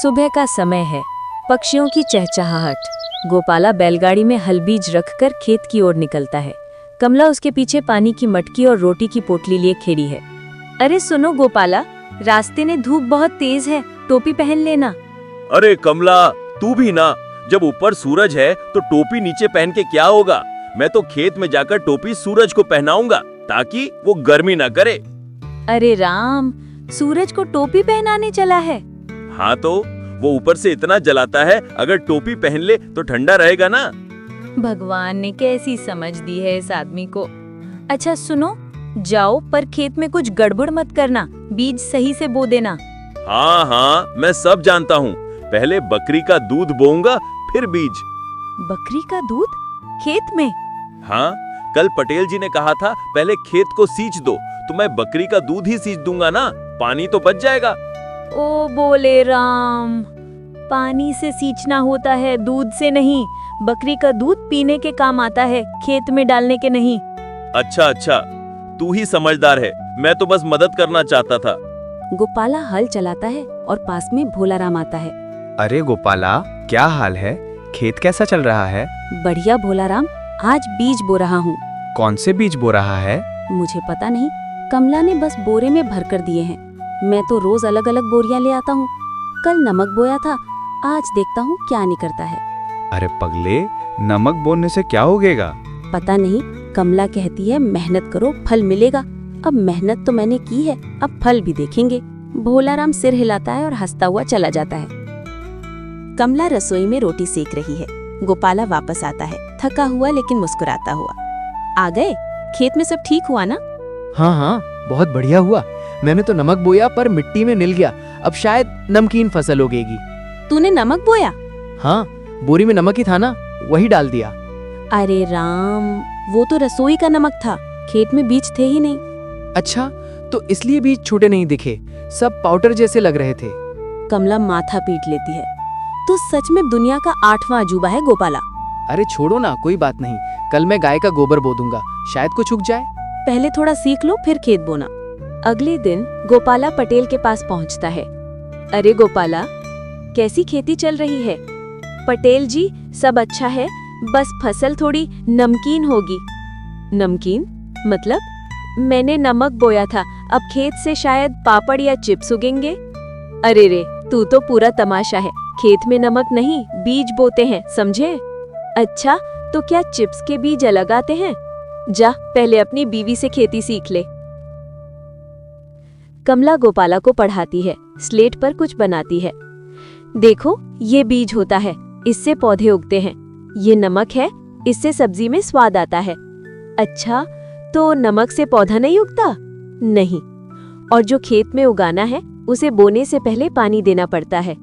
सुबह का समय है, पक्षियों की चहचहाहट। गोपाला बैलगाड़ी में हल बीज रखकर खेत की ओर निकलता है। कमला उसके पीछे पानी की मटकी और रोटी की पोटली लिए खड़ी है। अरे सुनो गोपाला, रास्ते में धूप बहुत तेज है, टोपी पहन लेना। अरे कमला, तू भी ना, जब ऊपर सूरज है तो टोपी नीचे पहन के क्या होगा। मैं तो खेत में जाकर टोपी सूरज को पहनाऊंगा ताकि वो गर्मी ना करे। अरे राम, सूरज को टोपी पहनाने चला है? हाँ तो वो ऊपर से इतना जलाता है, अगर टोपी पहन ले तो ठंडा रहेगा ना। भगवान ने कैसी समझ दी है इस आदमी को। अच्छा सुनो, जाओ पर खेत में कुछ गड़बड़ मत करना, बीज सही से बो देना। हाँ हाँ, मैं सब जानता हूँ। पहले बकरी का दूध बोऊंगा, फिर बीज। बकरी का दूध खेत में? हाँ, कल पटेल जी ने कहा था पहले खेत को सींच दो, तो मैं बकरी का दूध ही सींच दूंगा ना, पानी तो बच जाएगा। ओ बोले राम, पानी से सींचना होता है, दूध से नहीं। बकरी का दूध पीने के काम आता है, खेत में डालने के नहीं। अच्छा अच्छा, तू ही समझदार है, मैं तो बस मदद करना चाहता था। गोपाला हल चलाता है और पास में भोलाराम आता है। अरे गोपाला, क्या हाल है? खेत कैसा चल रहा है? बढ़िया भोलाराम, आज बीज बो रहा हूँ। कौन से बीज बो रहा है? मुझे पता नहीं, कमला ने बस बोरे में भर कर दिए हैं। मैं तो रोज अलग अलग बोरियां ले आता हूँ। कल नमक बोया था, आज देखता हूँ क्या निकलता है। अरे पगले, नमक बोने से क्या होगेगा? पता नहीं, कमला कहती है मेहनत करो फल मिलेगा। अब मेहनत तो मैंने की है, अब फल भी देखेंगे। भोलाराम सिर हिलाता है और हंसता हुआ चला जाता है। कमला रसोई में रोटी सेक रही है। गोपाला वापस आता है, थका हुआ लेकिन मुस्कुराता हुआ। आ गए? खेत में सब ठीक हुआ ना? हाँ हाँ, बहुत बढ़िया हुआ। मैंने तो नमक बोया पर मिट्टी में मिल गया, अब शायद नमकीन फसल उगेगी। तूने नमक बोया? हाँ, बोरी में नमक ही था ना, वही डाल दिया। अरे राम, वो तो रसोई का नमक था, खेत में बीज थे ही नहीं। अच्छा, तो इसलिए बीज छोटे नहीं दिखे, सब पाउडर जैसे लग रहे थे। कमला माथा पीट लेती है। तू सच में दुनिया का 8वां अजूबा है गोपाला। अरे छोड़ो ना, कोई बात नहीं, कल मैं गाय का गोबर बो दूंगा, शायद कुछ उग जाए। पहले थोड़ा सीख लो फिर खेत बोना। अगले दिन गोपाला पटेल के पास पहुंचता है। अरे गोपाला, कैसी खेती चल रही है? पटेल जी, सब अच्छा है, बस फसल थोड़ी नमकीन होगी। नमकीन मतलब? मैंने नमक बोया था, अब खेत से शायद पापड़ या चिप्स उगेंगे। अरे रे, तू तो पूरा तमाशा है, खेत में नमक नहीं बीज बोते हैं, समझे? अच्छा, तो क्या चिप्स के बीज अलग आते हैं? जा पहले अपनी बीवी से खेती सीख ले। कमला गोपाला को पढ़ाती है, स्लेट पर कुछ बनाती है। देखो, ये बीज होता है, इससे पौधे उगते हैं। ये नमक है, इससे सब्जी में स्वाद आता है। अच्छा, तो नमक से पौधा नहीं उगता? नहीं। और जो खेत में उगाना है उसे बोने से पहले पानी देना पड़ता है।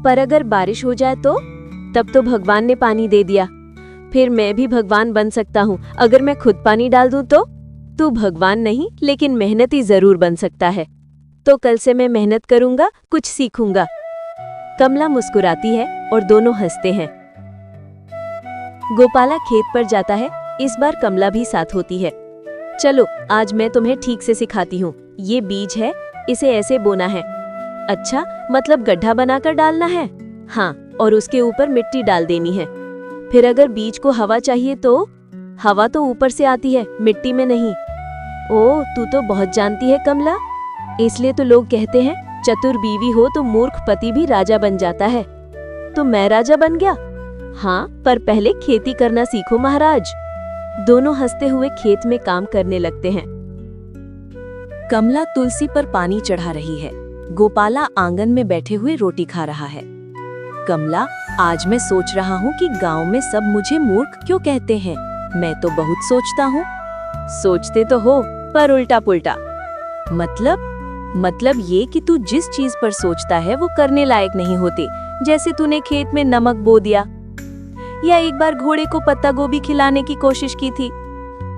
पर अगर बारिश हो जाए तो? तब तो भगवान ने पानी दे दिया। फिर मैं भी भगवान बन सकता हूँ अगर मैं खुद पानी डाल दूं तो? तू भगवान नहीं, लेकिन मेहनती जरूर बन सकता है। तो कल से मैं मेहनत करूंगा, कुछ सीखूंगा। कमला मुस्कुराती है और दोनों हंसते हैं। गोपाला खेत पर जाता है, इस बार कमला भी साथ होती है। चलो, आज मैं तुम्हें ठीक से सिखाती हूँ। ये बीज है, इसे ऐसे बोना है। अच्छा, मतलब गड्ढा बनाकर डालना है? हाँ, और उसके ऊपर मिट्टी डाल देनी है। फिर अगर बीज को हवा चाहिए तो? हवा तो ऊपर से आती है, मिट्टी में नहीं। ओह, तू तो बहुत जानती है कमला। इसलिए तो लोग कहते हैं चतुर बीवी हो तो मूर्ख पति भी राजा बन जाता है। तो मैं राजा बन गया? हाँ, पर पहले खेती करना सीखो महाराज। दोनों हंसते हुए खेत में काम करने लगते हैं। कमला तुलसी पर पानी चढ़ा रही है। गोपाला आंगन में बैठे हुए रोटी खा रहा है। कमला, आज मैं सोच रहा हूँ कि गांव में सब मुझे मूर्ख क्यों कहते हैं। मैं तो बहुत सोचता हूँ। सोचते तो हो, पर उल्टा पुल्टा। मतलब ये कि तू जिस चीज पर सोचता है वो करने लायक नहीं होती। जैसे तूने खेत में नमक बो दिया, या एक बार घोड़े को पत्ता गोभी खिलाने की कोशिश की थी।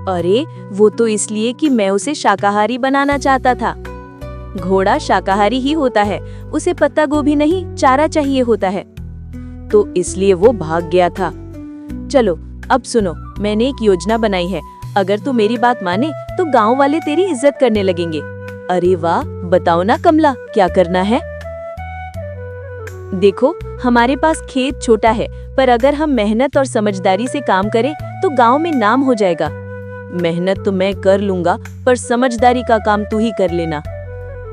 अरे वो तो इसलिए कि मैं उसे शाकाहारी बनाना चाहता था। घोड़ा शाकाहारी ही होता है, उसे पत्ता गोभी नहीं चारा चाहिए होता है, तो इसलिए वो भाग गया था। चलो अब सुनो, मैंने एक योजना बनाई है। अगर तू मेरी बात माने तो गांव वाले तेरी इज्जत करने लगेंगे। अरे वाह, बताओ ना कमला, क्या करना है? देखो, हमारे पास खेत छोटा है, पर अगर हम मेहनत और समझदारी से काम करें तो गांव में नाम हो जाएगा। मेहनत तो मैं कर लूंगा, पर समझदारी का काम तू ही कर लेना।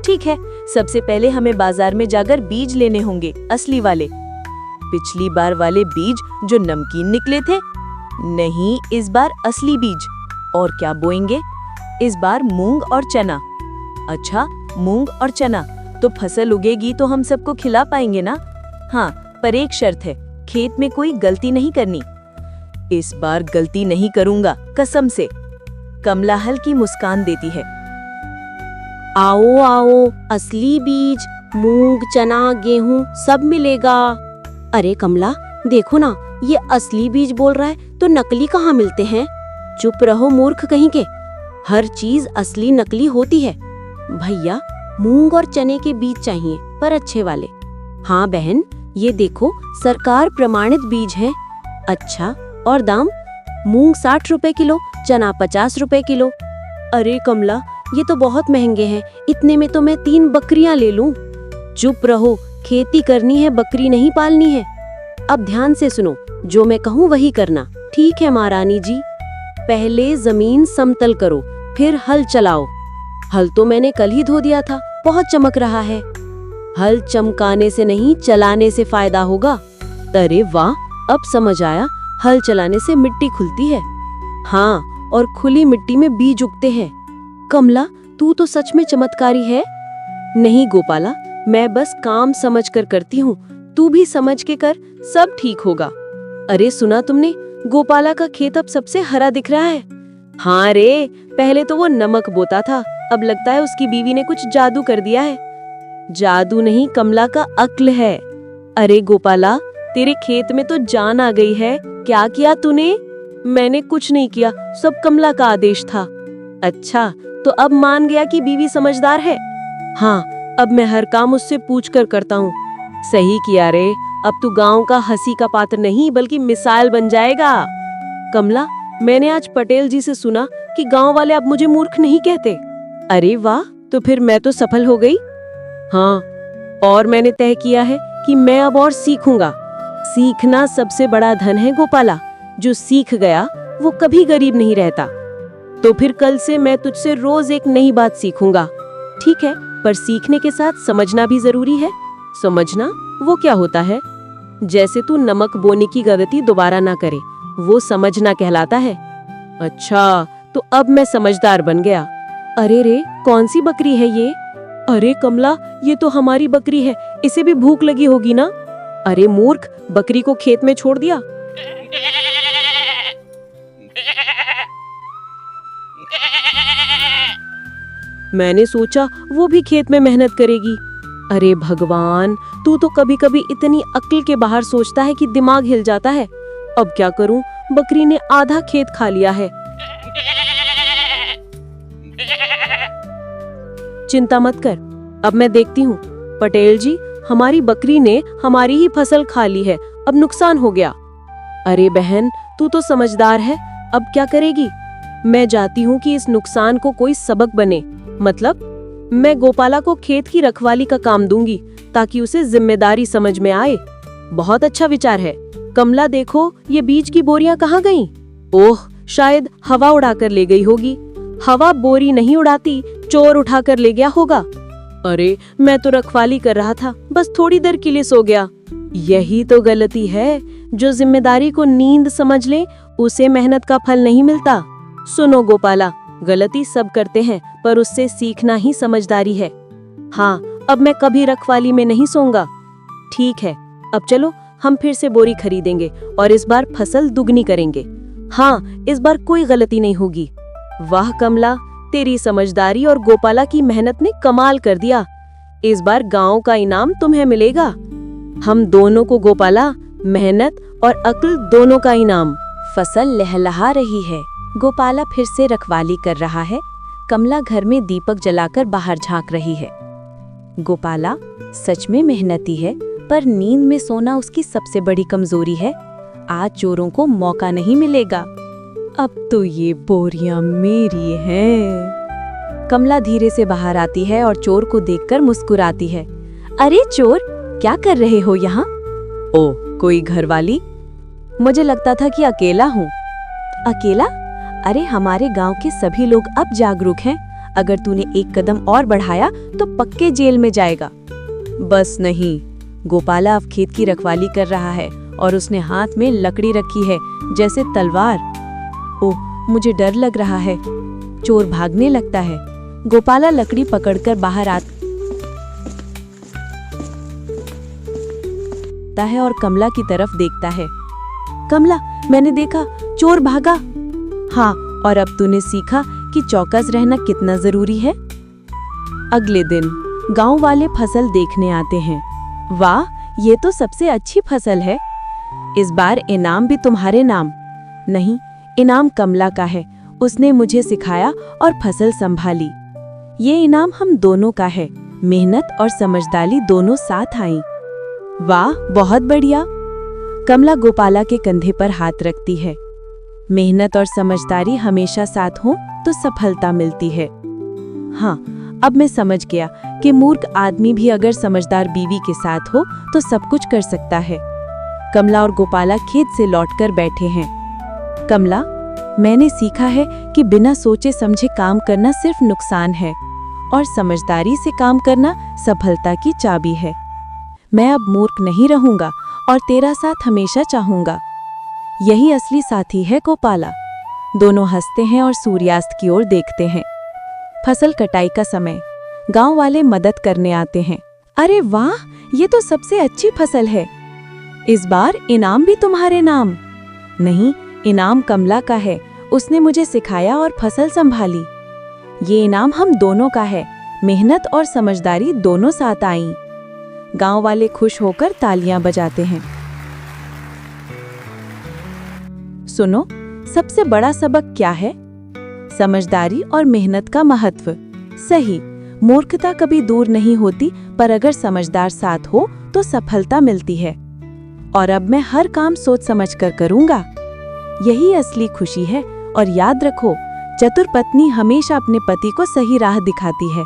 ठीक है, सबसे पहले हमें बाजार में जाकर बीज लेने होंगे, असली वाले। पिछली बार वाले बीज जो नमकीन निकले थे? नहीं, इस बार असली बीज। और क्या बोएंगे? इस बार मूंग और चना। अच्छा, मूंग और चना, तो फसल उगेगी तो हम सबको खिला पाएंगे ना? हाँ, पर एक शर्त है, खेत में कोई गलती नहीं करनी। इस बार गलती नहीं करूंगा, कसम से। कमला हल्की मुस्कान देती है। आओ आओ, असली बीज, मूंग, चना, गेहूं सब मिलेगा। अरे कमला, देखो ना, ये असली बीज बोल रहा है तो नकली कहाँ मिलते हैं? चुप रहो मूर्ख कहीं के। हर चीज असली नकली होती है। भैया, मूंग और चने के बीज चाहिए, पर अच्छे वाले। हाँ बहन, ये देखो, सरकार प्रमाणित बीज है। अच्छा, और दाम? मूंग 60 रुपए किलो, चना 50 रुपए किलो। अरे कमला, ये तो बहुत महंगे हैं। इतने में तो मैं 3 बकरियां ले लूं। चुप रहो, खेती करनी है, बकरी नहीं पालनी है। अब ध्यान से सुनो, जो मैं कहूँ वही करना। ठीक है महारानी जी? पहले जमीन समतल करो, फिर हल चलाओ। हल तो मैंने कल ही धो दिया था, बहुत चमक रहा है। हल चमकाने से नहीं, चलाने से फायदा होगा। अरे वाह, अब समझ आया, हल चलाने से मिट्टी खुलती है। हाँ, और खुली मिट्टी में बीज उगते हैं। कमला, तू तो सच में चमत्कारी है। नहीं गोपाला, मैं बस काम समझ कर करती हूँ। तू भी समझ के कर, सब ठीक होगा। अरे सुना तुमने, गोपाला का खेत अब सबसे हरा दिख रहा है। हाँ रे, पहले तो वो नमक बोता था, अब लगता है उसकी बीवी ने कुछ जादू कर दिया है। जादू नहीं, कमला का अक्ल है। अरे गोपाला, तेरे खेत में तो जान आ गई है। क्या किया तूने? मैंने कुछ नहीं किया, सब कमला का आदेश था। अच्छा, तो अब मान गया कि बीवी समझदार है? हाँ, अब मैं हर काम उससे पूछ कर करता हूँ। सही किया रे, अब तू गांव का हंसी का पात्र नहीं बल्कि मिसाल बन जाएगा। कमला, मैंने आज पटेल जी से सुना कि गांव वाले अब मुझे मूर्ख नहीं कहते। अरे वाह, तो फिर मैं तो सफल हो गई। हाँ, और मैंने तय किया है कि मैं अब और सीखूंगा। सीखना सबसे बड़ा धन है गोपाला। जो सीख गया वो कभी गरीब नहीं रहता। तो फिर कल से मैं तुझसे रोज एक नई बात सीखूंगा। ठीक है, पर सीखने के साथ समझना भी जरूरी है। समझना वो क्या होता है? जैसे तू नमक बोने की गलती दोबारा ना करे, वो समझना कहलाता है। अच्छा, तो अब मैं समझदार बन गया। अरे रे, कौन सी बकरी है ये? अरे कमला, ये तो हमारी बकरी है, इसे भी भूख लगी होगी ना? अरे मूर्ख, बकरी को खेत में छोड़ दिया। मैंने सोचा वो भी खेत में मेहनत करेगी। अरे भगवान, तू तो कभी कभी इतनी अक्ल के बाहर सोचता है कि दिमाग हिल जाता है। अब क्या करूं, बकरी ने आधा खेत खा लिया है। चिंता मत कर, अब मैं देखती हूँ। पटेल जी, हमारी बकरी ने हमारी ही फसल खा ली है, अब नुकसान हो गया। अरे बहन, तू तो समझदार है, अब क्या करेगी? मैं चाहती हूँ कि इस नुकसान को कोई सबक बने। मतलब मैं गोपाला को खेत की रखवाली का काम दूंगी ताकि उसे जिम्मेदारी समझ में आए। बहुत अच्छा विचार है। कमला देखो, ये बीज की बोरियां कहाँ गईं? ओह, शायद हवा उड़ाकर ले गई होगी। हवा बोरी नहीं उड़ाती, चोर उठाकर ले गया होगा। अरे मैं तो रखवाली कर रहा था, बस थोड़ी देर के लिए सो गया। यही तो गलती है। जो जिम्मेदारी को नींद समझ ले, उसे मेहनत का फल नहीं मिलता। सुनो गोपाला, गलती सब करते हैं, पर उससे सीखना ही समझदारी है। हाँ, अब मैं कभी रखवाली में नहीं सोऊंगा। ठीक है, अब चलो हम फिर से बोरी खरीदेंगे और इस बार फसल दुगनी करेंगे। हाँ, इस बार कोई गलती नहीं होगी। वाह कमला, तेरी समझदारी और गोपाला की मेहनत ने कमाल कर दिया। इस बार गांव का इनाम तुम्हें मिलेगा। हम दोनों को गोपाला, मेहनत और अक्ल दोनों का इनाम। फसल लहलहा रही है। गोपाला फिर से रखवाली कर रहा है। कमला घर में दीपक जलाकर बाहर झांक रही है। गोपाला सच में मेहनती है, पर नींद में सोना उसकी सबसे बड़ी कमजोरी है। आज चोरों को मौका नहीं मिलेगा। अब तो ये बोरियां मेरी हैं। कमला धीरे से बाहर आती है और चोर को देखकर मुस्कुराती है। अरे चोर, क्या कर रहे हो यहाँ? ओ, कोई घरवाली? मुझे लगता था कि अकेला हूँ। अकेला? अरे हमारे गांव के सभी लोग अब जागरूक हैं। अगर तूने एक कदम और बढ़ाया तो पक्के जेल में जाएगा। बस नहीं, गोपाला अब खेत की रखवाली कर रहा है और उसने हाथ में लकड़ी रखी है जैसे तलवार। ओह, मुझे डर लग रहा है। चोर भागने लगता है। गोपाला लकड़ी पकड़कर बाहर आता है और कमला की तरफ देखता है। कमला, मैंने देखा, चोर भागा। हाँ, और अब तूने सीखा कि चौकस रहना कितना जरूरी है। अगले दिन गांव वाले फसल देखने आते हैं। वाह, ये तो सबसे अच्छी फसल है। इस बार इनाम भी तुम्हारे नाम। नहीं, इनाम कमला का है। उसने मुझे सिखाया और फसल संभाली। ये इनाम हम दोनों का है। मेहनत और समझदारी दोनों साथ आईं। वाह, बहुत बढ़िया। कमला गोपाला के कंधे पर हाथ रखती है। मेहनत और समझदारी हमेशा साथ हो तो सफलता मिलती है। हाँ, अब मैं समझ गया कि मूर्ख आदमी भी अगर समझदार बीवी के साथ हो तो सब कुछ कर सकता है। कमला और गोपाला खेत से लौटकर बैठे हैं। कमला, मैंने सीखा है कि बिना सोचे समझे काम करना सिर्फ नुकसान है और समझदारी से काम करना सफलता की चाबी है। मैं अब मूर्ख नहीं रहूंगा और तेरा साथ हमेशा चाहूंगा। यही असली साथी है गोपाला। दोनों हंसते हैं और सूर्यास्त की ओर देखते हैं। फसल कटाई का समय। गांव वाले मदद करने आते हैं। अरे वाह, ये तो सबसे अच्छी फसल है। इस बार इनाम भी तुम्हारे नाम। नहीं, इनाम कमला का है। उसने मुझे सिखाया और फसल संभाली। ये इनाम हम दोनों का है। मेहनत और समझदारी दोनों साथ आईं। गांव वाले खुश होकर तालियां बजाते हैं। सुनो, सबसे बड़ा सबक क्या है? समझदारी और मेहनत का महत्व। सही, मूर्खता कभी दूर नहीं होती, पर अगर समझदार साथ हो तो सफलता मिलती है। और अब मैं हर काम सोच समझकर करूंगा। यही असली खुशी है। और याद रखो, चतुर पत्नी हमेशा अपने पति को सही राह दिखाती है।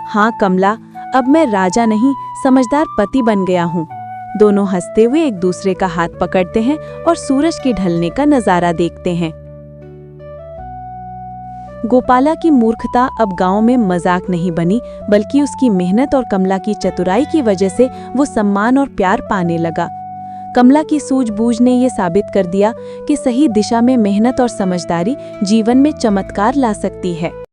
हाँ कमला, अब मैं राजा नहीं, समझदार पति बन गया हूँ। दोनों हंसते हुए एक दूसरे का हाथ पकड़ते हैं और सूरज के ढलने का नजारा देखते हैं। गोपाला की मूर्खता अब गांव में मजाक नहीं बनी, बल्कि उसकी मेहनत और कमला की चतुराई की वजह से वो सम्मान और प्यार पाने लगा। कमला की सूझबूझ ने ये साबित कर दिया कि सही दिशा में मेहनत और समझदारी जीवन में चमत्कार ला सकती है।